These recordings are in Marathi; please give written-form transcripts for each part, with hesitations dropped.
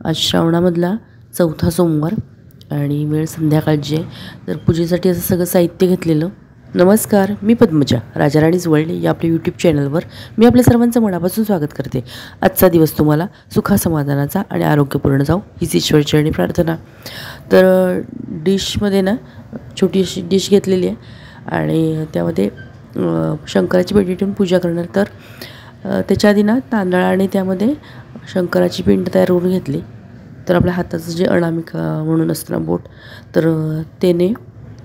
आज श्रावणामधला चौथा सोमवार आणि वेळ संध्याकाळची आहे. तर पूजेसाठी असं सगळं साहित्य घेतलेलं. नमस्कार, मी पद्मजा, राजाराणीच वळणे या आपल्या यूट्यूब चॅनलवर मी आपल्या सर्वांचं मनापासून स्वागत करते. आजचा दिवस तुम्हाला सुखासमाधानाचा आणि आरोग्यपूर्ण जाऊ हीच ईश्वरचरणी प्रार्थना. तर डिशमध्ये ना छोटी अशी डिश घेतलेली आहे आणि त्यामध्ये शंकराची पेंडी ठेवून पूजा करणार. तर त्याच्या आधी ना तांदळाने त्यामध्ये शंकराची पिंड तयार करून घेतली. तर आपल्या हाताचं जे अनामिका म्हणून असतं ना बोट, तर त्याने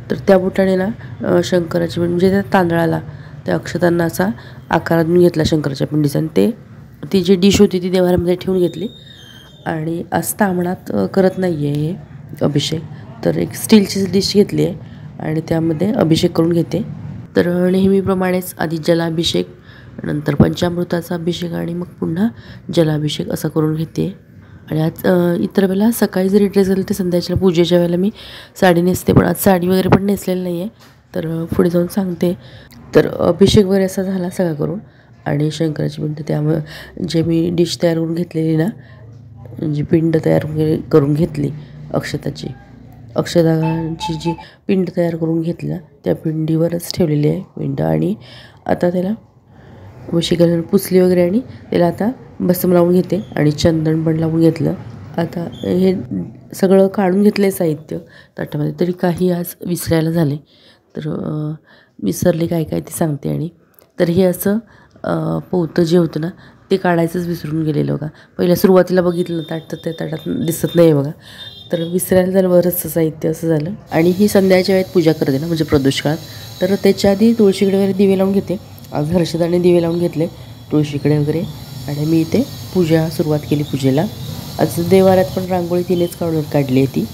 तर त्या बोटाने ना शंकराची पिंड म्हणजे त्या तांदळाला त्या अक्षतांना असा आकार देऊन घेतला शंकराच्या पिंडीचा. आणि ती जी डिश होती ती देवाऱ्यामध्ये ठेवून घेतली. आणि आज तामणात करत नाही आहे हे अभिषेक, तर एक स्टीलची डिश घेतली आहे आणि त्यामध्ये अभिषेक करून घेते. तर नेहमीप्रमाणेच आधी जलाभिषेक, नंतर पंचामृताचा अभिषेक आणि मग पुन्हा जलाभिषेक असा करून घेते. आणि आज इतर वेळेला सकाळी जरी ड्रेस घालते, संध्याच्या पूजेच्या वेळेला मी साडी नेसते, पण आज साडी वगैरे पण नेसलेली नाही आहे. तर पुढे जाऊन सांगते. तर अभिषेक वगैरे असा झाला सगळा करून आणि शंकराची पिंड त्यामुळे जे मी डिश तयार करून घेतलेली ना, जी पिंड तयार करून घेतली अक्षतांची जी पिंड तयार करून घेतली त्या पिंडीवरच ठेवलेली आहे पिंड. आणि आता त्याला अभिषेकाला पुसली वगैरे आणि त्याला आता भस्म लावून घेते आणि चंदन पण लावून घेतलं. आता हे सगळं काढून घेतलं आहे साहित्य ताटामध्ये, तरी काही आज विसरायला झाले. तर विसरले काय काय ते सांगते. आणि तर हे असं पोतं जे होतं ना ते काढायचंच विसरून गेलेलं बघा. पहिल्या सुरुवातीला बघितलं ताट तर त्या ताटात दिसत नाही बघा. तर विसरायला झालं बरंचसं साहित्य असं झालं. आणि ही संध्याच्या वेळेत पूजा करते ना, म्हणजे प्रदोष काळात. तर त्याच्या आधी तुळशीकडे वगैरे दिवे लावून घेते. आज हर्षदाने दिवे लावून घेतले तुळशीकडे वगैरे आणि मी इथे पूजा सुरुवात केली पूजेला. आज देवाऱ्यात पण रांगोळी तिनेच काढली आहे. ती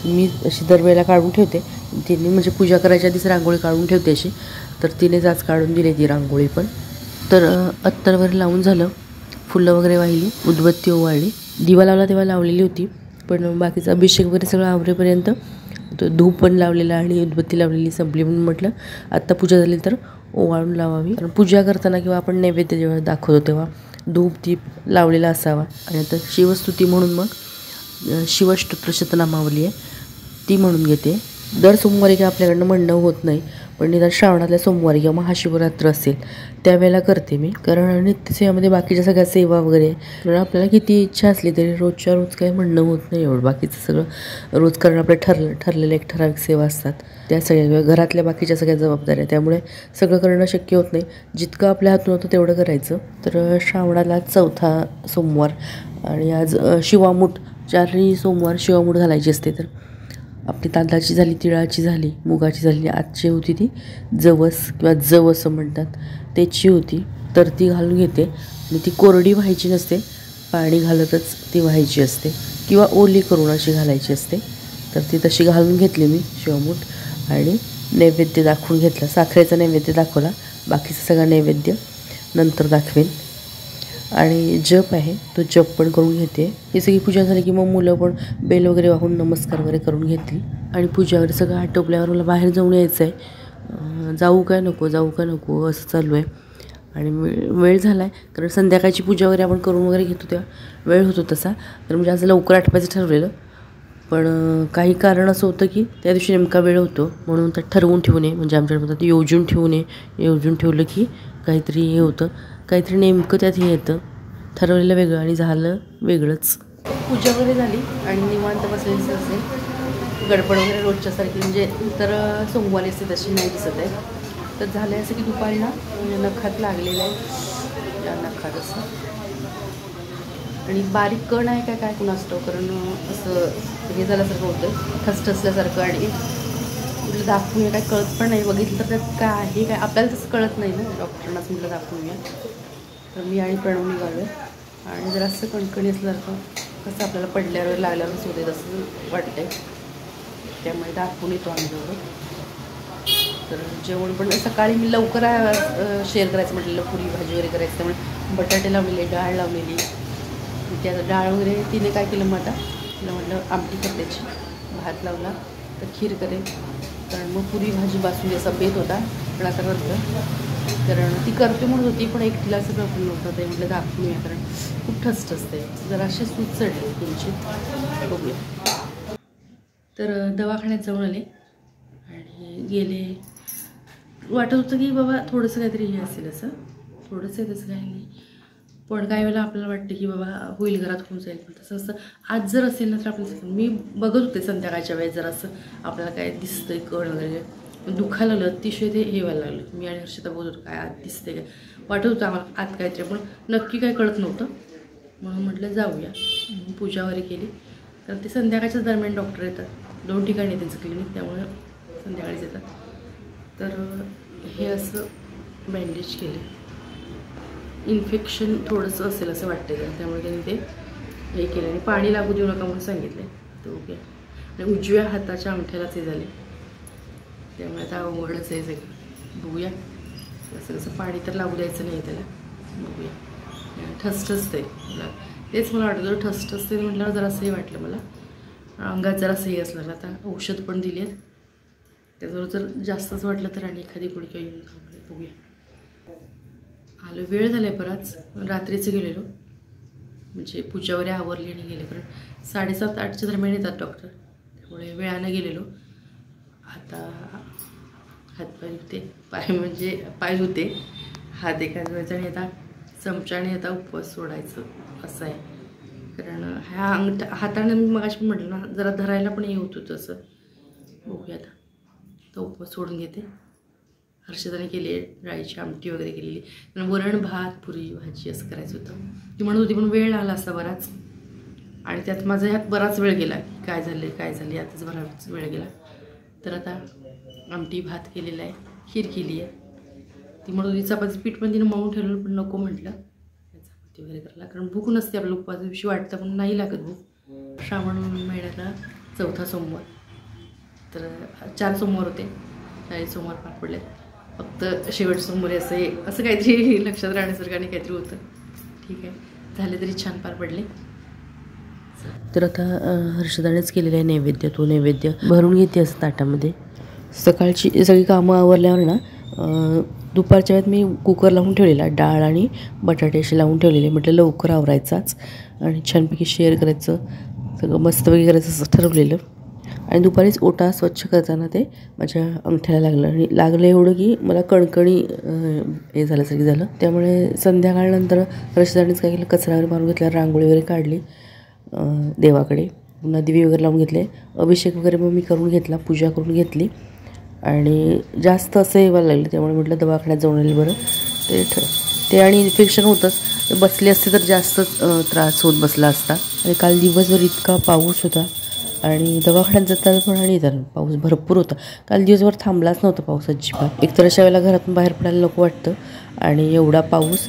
मी अशी दरवेळेला काढून ठेवते, तिने म्हणजे पूजा करायच्या आधीच रांगोळी काढून ठेवते अशी. तर तिनेच आज काढून दिली ती रांगोळी पण. तर अत्तर वगैरे लावून झालं, फुलं वगैरे वाहिली, उदबत्ती ओवाळली. दिवा लावला तेव्हा लावलेली होती, पण बाकीचा अभिषेक वगैरे सगळं आवरेपर्यंत तो धूप पण लावलेला आणि उदबत्ती लावलेली संपली. म्हणून म्हटलं आत्ता पूजा झाली तर ओवाळून लावावी. कारण पूजा करताना किंवा आपण नैवेद्य जेव्हा दाखवतो तेव्हा धूप दीप लावलेला असावा. आणि आता शिवस्तुती म्हणून मग शिवस्तोत्र शतनामावली आहे ती म्हणून घेते. दर सोमवारी काय आपल्याकडनं म्हणणं होत नाही, पण निदान श्रावणातल्या सोमवारी किंवा महाशिवरात्र असेल त्यावेळेला करते मी. कारण नित्यसेवेमध्ये बाकीच्या सगळ्या सेवा वगैरे, कारण आपल्याला किती इच्छा असली तरी रोजच्या रोज काही म्हणणं होत नाही एवढं बाकीचं सगळं रोज. कारण आपल्या ठरलेल्या एक ठराविक सेवा असतात त्या सगळ्या, घरातल्या बाकीच्या सगळ्या जबाबदाऱ्या, त्यामुळे सगळं करणं शक्य होत नाही. जितकं आपल्या हातून होतं तेवढं करायचं. तर श्रावणाला चौथा सोमवार आणि आज शिवामूठ, 4 सोमवार शिवामूठ घालायची असते. तर आपली तांदळाची झाली, तिळाची झाली, मुगाची झाली. आजची होती ती जवस किंवा जव असं म्हणतात त्याची होती, तर ती घालून घेते. आणि ती कोरडी व्हायची नसते, पाणी घालतच ती व्हायची असते किंवा ओली करून अशी घालायची असते. तर ती तशी घालून घेतली मी शिवामूठ आणि नैवेद्य दाखवून घेतला. साखरेचा नैवेद्य दाखवला, बाकीचा सगळा नैवेद्य नंतर दाखवेन. आणि जप आहे तो जप पण करून घेते. ही सगळी पूजा झाली की मग मुलं पण बेल वगैरे वाहून नमस्कार वगैरे करून घेतली. आणि पूजा वगैरे सगळं आटोपल्यावर मला बाहेर जाऊन यायचं आहे. जाऊ काय नको असं चालू आहे. आणि वेळ झाला आहे, कारण संध्याकाळची पूजा वगैरे आपण करून वगैरे घेतो तेव्हा वेळ होतो तसा. तर म्हणजे आज लवकर आटपायचं ठरवलेलं, पण काही कारण असं होतं की त्या दिवशी नेमका वेळ होतो म्हणून तर ठरवून ठेवू नये, म्हणजे आमच्याकडे म्हणतात योजून ठेवू नये. योजून ठेवलं की काहीतरी हे होतं, काहीतरी नेमकं त्यात हे येतं. ठरवलेलं वेगळं आणि झालं वेगळंच. पूजा वगैरे झाली आणि निवांत बसलेली असेल. गडबड वगैरे रोजच्यासारखी म्हणजे तर सोमवारी असते तशी नाही दिसत आहे. तर झालं असं की दुपारी ना नखात लागलेलं आहे, या नखात असं. आणि बारीक कण आहे काय कुणा असतो, कारण असं हे झाल्यासारखं होतं, ठसठसल्यासारखं. आणि म्हटलं दाखवूया, काय कळत पण नाही. बघितलं तर त्यात काय आहे काय आपल्याला तसं कळत नाही ना, डॉक्टरांनाच म्हटलं दाखवूया. तर मी आणि प्रणव निघालो आहे. आणि जरा असं कणकणी असल्यासारखं कसं आपल्याला पडल्यावर लागल्यावरच होते तसं वाटतं आहे, त्यामुळे दाखवून येतो आम्ही दोघं. तर जेवण पण सकाळी मी लवकर शेअर करायचं म्हटलेलं, पुरी भाजी वगैरे करायचं, त्यामुळे बटाटे लावलेले, डाळ लावलेली. त्या डाळ वगैरे तिने काय केलं मग आता तिला म्हटलं आमटी करण्याची, भात लावला तर खीर करेल, कारण मग पुरी भाजी बासुंदी असा बेत होता. पण आता करतं कारण ती करते म्हणत होती, पण एकटीला असं प्रॉब्लेम नव्हता. ते म्हटलं दाखवून या, कारण खूप ठसत असते. जराशी सूज चढली तुमची, बघूया. तर दवाखान्यात जाऊन आले आणि गेले. वाटत होतं की बाबा थोडंसं काहीतरी हे असेल, असं थोडंसं तसं काही नाही. पण काही वेळेला आपल्याला वाटतं की बाबा होईल, घरात होऊन जाईल. पण तसं असं आज जर असेल ना तर आपल्याला, मी बघत होते संध्याकाळच्या वेळेस जर असं आपल्याला काय दिसतंय कळ वगैरे, दुखायला लागलं अतिशय, ते हे व्हायला लागलं. मी आणि हर्षिता बोलत होतो काय आत दिसते काय, वाटत होतं आम्हाला आत काहीतरी, पण नक्की काय कळत नव्हतं. म्हणून म्हटलं जाऊया. पूजा वगैरे केली. तर ते संध्याकाळच्याच दरम्यान डॉक्टर येतात. 2 ठिकाणी आहे त्यांचं क्लिनिक, त्यामुळे संध्याकाळीच येतात. तर हे असं बँडेज केले. इन्फेक्शन थोडंसं असेल असं वाटतं, त्यामुळे त्यांनी ते हे केलं आणि पाणी लागू देऊ नका म्हणून सांगितलं. तर ओके. आणि उजव्या हाताच्या अंगठ्यालाच हे झाले, त्यामुळे आता अवघडच आहे सगळं. बघूया कसं कसं. पाणी तर लागू द्यायचं नाही त्याला, बघूया. ठसठसते मला, तेच मला वाटतं ठसठसते म्हटल्यावर जरासंही वाटलं मला, अंगात जरासंही असलं. आता औषध पण दिली आहेत, त्याच्यावर जर जास्तच वाटलं तर आणि एखादी गुडघ्या येऊन खाऊ. बघूया. आलो, वेळ झाला आहे बराच. रात्रीचं गेलेलो, म्हणजे पूजा वगैरे आवरली आणि गेले. पण 7:30-8च्या दरम्यान येतात डॉक्टर, त्यामुळे वेळानं गेलेलो. आता हातपाय धुते, पाय म्हणजे पाय धुते, हात एका धुवायचा आणि आता चमच्याने आता उपवास सोडायचं असं आहे. कारण ह्या हाताने मी मगाशी पण म्हटलं ना, जरा धरायला पण हे होत होतं असं. बघूया आता. तो उपवास सोडून घेते. हर्षदाने केली आहे डाळीची आमटी वगैरे केलेली, पण वरण भात पुरी भाजी असं करायचं होतं. ती म्हणत होती पण वेळ लागला असता बराच, आणि त्यात माझा ह्यात बराच वेळ गेला. काय झाले आताच बराच वेळ गेला. तर आता आमटी भात केलेला आहे, खीर केली आहे. ती म्हणत होती चपातीचं पीठ पण तिनं मळून ठेवलं, पण नको म्हटलं चपाती वगैरे करायला, कारण भूक नसते आपल्याला. उपवास दिवशी वाटतं पण नाही लागत भूक. श्रावण महिन्यातला 4था सोमवार, तर 4 सोमवार होते, 40 सोमवार पार पडले. फक्त शेवट सोमवारी असं काहीतरी लक्षात राहण्यासारखं आणि काहीतरी होतं. ठीक आहे, झाले तरी छान पार पडले. तर आता हर्षदानेच केलेलं आहे नैवेद्य. तो नैवेद्य भरून घेते असं ताटामध्ये. सकाळची सगळी कामं आवरल्यावर ना दुपारच्या वेळेत मी कुकर लावून ठेवलेला, डाळ आणि बटाटे असे लावून ठेवलेले. म्हटलं लवकर आवरायचाच आणि छानपैकी शेअर करायचं, सगळं मस्तपैकी करायचं असं ठरवलेलं. आणि दुपारीच ओटा स्वच्छ करताना ते माझ्या अंगठ्याला लागलं एवढं की मला कणकणी हे झाल्यासारखं झालं. त्यामुळे संध्याकाळनंतर हर्षदानेच काय केलं, कचरा वगैरे मारून घेतला, रांगोळी वगैरे काढली देवाकडे, पुन्हा दिवे वगैरे लावून घेतले, अभिषेक वगैरे मग मी करून घेतला, पूजा करून घेतली. आणि जास्त असं येवायला लागलं, त्यामुळे म्हटलं दवाखान्यात जाऊन आले बरं. ते आणि इन्फेक्शन होतंच. बसले असते तर जास्त त्रास होत बसला असता. आणि काल दिवसभर इतका पाऊस होता, आणि दवाखान्यात जाताना पण आणि येताना पाऊस भरपूर होता. काल दिवसभर थांबलाच नव्हता पाऊस अजिबात. एकतर अशा वेळेला घरातून बाहेर पडायला नको वाटतं, आणि एवढा पाऊस.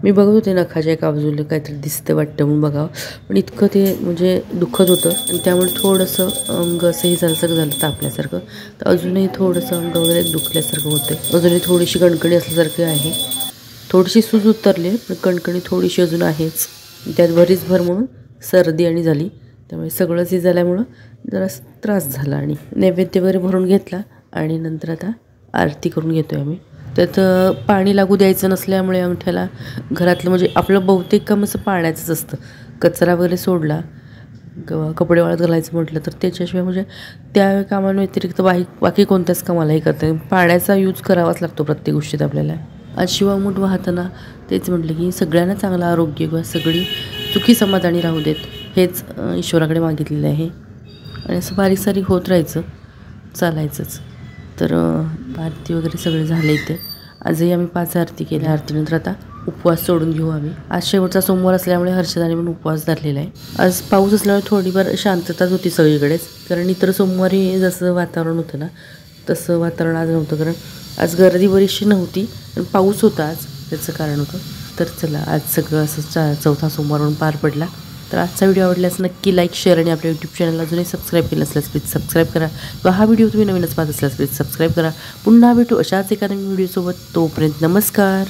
मी बघत होते नखाच्या एका बाजूला काहीतरी दिसतं वाटतं म्हणून बघावं, पण इतकं ते म्हणजे दुखत होतं, आणि त्यामुळे थोडंसं अंग असंही झाल्यासारखं झालं, तापल्यासारखं. तर अजूनही थोडंसं अंग वगैरे दुखल्यासारखं होतं. अजूनही थोडीशी कणकणी असल्यासारखी आहे. थोडीशी सूज उतरली, पण कणकणी थोडीशी अजून आहेच. त्यात बरीच भर म्हणून सर्दी आणि झाली, त्यामुळे सगळंच हे झाल्यामुळं जरा त्रास झाला. आणि नैवेद्य वगैरे भरून घेतला, आणि नंतर आता आरती करून घेतो आहे आम्ही. त्यात पाणी लागू द्यायचं नसल्यामुळे अंगठ्याला घरातलं म्हणजे आपलं बहुतेक काम असं पाण्याचंच असतं. कचरा वगैरे सोडला, कपडे वाळत घालायचं म्हटलं तर त्याच्याशिवाय म्हणजे त्या कामांव्यतिरिक्त बाकी कोणत्याच कामालाही करता येईल. पाण्याचा यूज करावाच लागतो प्रत्येक गोष्टीत आपल्याला. आज शिवामूठ वाहताना तेच म्हटलं की सगळ्यांना चांगलं आरोग्य किंवा सगळी सुखी समाधानी राहू देत, हेच ईश्वराकडे मागितलेलं आहे. आणि असं बारीक सारीक होत राहायचं, चालायचंच. तर आरती वगैरे सगळे झाले इथे. आजही आम्ही 5 आरती केल्या. आरतीनंतर आता उपवास सोडून घेऊ आम्ही. आज शेवटचा सोमवार असल्यामुळे हर्षदाने पण उपवास धरलेला आहे. आज पाऊस असल्यामुळे थोडीफार शांतताच होती सगळीकडेच, कारण इतर सोमवारी जसं वातावरण होतं ना तसं वातावरण आज नव्हतं. कारण आज गर्दी बरीचशी नव्हती, पण पाऊस होता आज, त्याचं कारण होतं. तर चला, आज सगळं असं 4था सोमवार म्हणून पार पडला. तर आजचा व्हिडिओ आवडल्यास नक्की लाईक शेअर आणि आपल्या यूट्यूब चॅनलला अजूनही सबस्क्राईब केलं असल्यास प्लीज सबस्क्राईब करा किंवा हा व्हिडिओ तुम्ही नवीनच पाहत असल्यास प्लीज सबस्क्राईब करा. पुन्हा भेटू अशाच एका नवीन व्हिडिओसोबत. तोपर्यंत नमस्कार.